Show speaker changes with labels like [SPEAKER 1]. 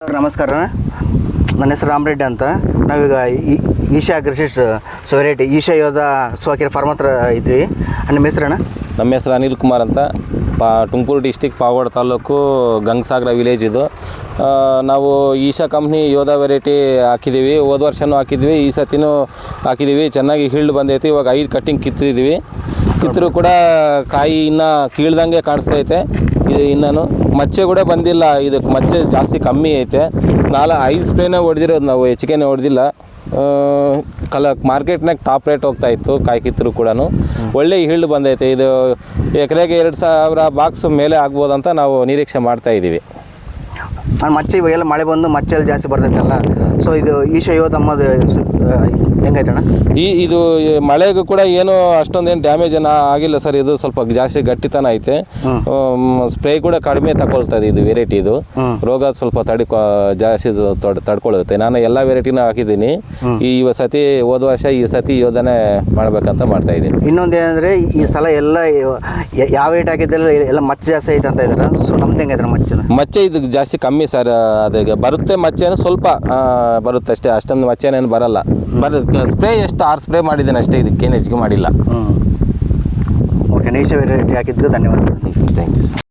[SPEAKER 1] ನಮಸ್ಕಾರ, ನನ್ನ ಹೆಸರು ರಾಮರೆಡ್ಡಿ ಅಂತ. ನಾವೀಗ ಈಶಾ ಅಗ್ರಿಸಿಸ್ಟ್ ವೆರೈಟಿ ಈಶಾ ಯೋಧ ಸೋಕಿರ ಫಾರ್ಮ್ ಹತ್ರ ಇದ್ದೀವಿ. ನಿಮ್ಮ ಹೆಸರಣ್ಣ?
[SPEAKER 2] ನಮ್ಮ ಹೆಸರು ಅನಿಲ್ ಕುಮಾರ್ ಅಂತ. ತುಮಕೂರು ಡಿಸ್ಟಿಕ್ ಪಾವಗಡ ತಾಲೂಕು ಗಂಗಸಾಗರ ವಿಲೇಜ್ ಇದು. ನಾವು ಈಶಾ ಕಂಪ್ನಿ ಯೋಧ ವೆರೈಟಿ ಹಾಕಿದ್ದೀವಿ. ಹೋದ ವರ್ಷವೂ ಹಾಕಿದ್ವಿ, ಈ ಸತಿನೂ ಹಾಕಿದ್ದೀವಿ. ಚೆನ್ನಾಗಿ ಹೀಲ್ಡ್ ಬಂದೈತಿ. ಇವಾಗ 5 ಕಟ್ಟಿಂಗ್ ಕಿತ್ತಿದ್ದೀವಿ. ಕಿತ್ತರೂ ಕೂಡ ಕಾಯಿ ಇನ್ನೂ ಕೀಳ್ದಂಗೆ ಕಾಣಿಸ್ತೈತೆ. ಇದು ಇನ್ನೂ ಮಚ್ಚೆ ಕೂಡ ಬಂದಿಲ್ಲ. ಇದಕ್ಕೆ ಮಚ್ಚೆ ಜಾಸ್ತಿ ಕಮ್ಮಿ ಐತೆ. 5 ಸ್ಪ್ರೇನೇ ಹೊಡೆದಿರೋದು ನಾವು, ಹೆಚ್ಚಿಗೆನೇ ಹೊಡೆದಿಲ್ಲ. ಮಾರ್ಕೆಟ್ನಾಗ ಟಾಪ್ ರೇಟ್ ಹೋಗ್ತಾಯಿತ್ತು ಕಾಯಿ ಕಿತ್ತರೂ ಕೂಡ. ಒಳ್ಳೆ ಹೀಲ್ಡ್ ಬಂದೈತೆ. ಇದು ಎಕರೆಗೆ 2000 ಬಾಕ್ಸ್ ಮೇಲೆ ಆಗ್ಬೋದಂತ ನಾವು ನಿರೀಕ್ಷೆ ಮಾಡ್ತಾಯಿದ್ದೀವಿ.
[SPEAKER 1] ಮಚ್ಚೆ ಇವಾಗೆಲ್ಲ ಮಳೆ ಬಂದು ಮಚ್ಚೆಲ್ಲ ಜಾಸ್ತಿ ಬರ್ತೈತಲ್ಲ, ಸೊ ಇದು ಈಶಾ ಯೋಧ ಅನ್ನೋದು ಹೆಂಗೈತಣ್ಣ? ಇದು
[SPEAKER 2] ಮಳೆಗೂ ಕೂಡ ಏನು ಅಷ್ಟೊಂದೇನು ಡ್ಯಾಮೇಜ್ ಏನೋ ಆಗಿಲ್ಲ ಸರ್. ಇದು ಸ್ವಲ್ಪ ಜಾಸ್ತಿ ಗಟ್ಟಿತನ ಐತೆ. ಸ್ಪ್ರೇ ಕೂಡ ಕಡಿಮೆ ತಗೊಳ್ತದೆ ಇದು ವೆರೈಟಿ. ಇದು ರೋಗ ಸ್ವಲ್ಪ ಜಾಸ್ತಿ ತಡ್ಕೊಳ್ಳುತ್ತೆ. ನಾನು ಎಲ್ಲ ವೆರೈಟಿನೂ ಹಾಕಿದ್ದೀನಿ. ಈ ಸತಿ ಹೋದ ವರ್ಷ ಈ ಸತಿ ಯೋಧನೆ ಮಾಡ್ಬೇಕಂತ ಮಾಡ್ತಾ ಇದ್ದೀನಿ.
[SPEAKER 1] ಇನ್ನೊಂದು ಏನಂದರೆ ಈ ಸಲ ಎಲ್ಲ ಯಾವ ರೇಟ್ ಹಾಕಿದ್ದೆಲ್ಲ ಎಲ್ಲ ಮಚ್ಚೆ ಜಾಸ್ತಿ ಐತೆ ಅಂತ ಇದ್ದಾರೆ. ಸೊ ನಮ್ದು ಹೆಂಗೈತೆ
[SPEAKER 2] ಮಚ್ಚೆ ಇದಕ್ಕೆ ಜಾಸ್ತಿ ಕಮ್ಮಿ ಸರ್. ಅದಕ್ಕೆ ಬರುತ್ತೆ ಮಚ್ಚೆನೂ ಸ್ವಲ್ಪ ಬರುತ್ತೆ ಅಷ್ಟೇ, ಅಷ್ಟೊಂದು ಮಚ್ಚೆನೇನು ಬರಲ್ಲ. ಸ್ಪ್ರೇ ಎಷ್ಟು 6 ಸ್ಪ್ರೇ ಮಾಡಿದ್ದೇನೆ ಅಷ್ಟೇ, ಇದಕ್ಕೇನು ಹೆಚ್ಚಿಗೆ ಮಾಡಿಲ್ಲ.
[SPEAKER 1] ಓಕೆ, ಈಶಾ ವೆರೈಟಿ ಹಾಕಿದ್ದಕ್ಕೆ ಧನ್ಯವಾದ.
[SPEAKER 2] Thank you sir.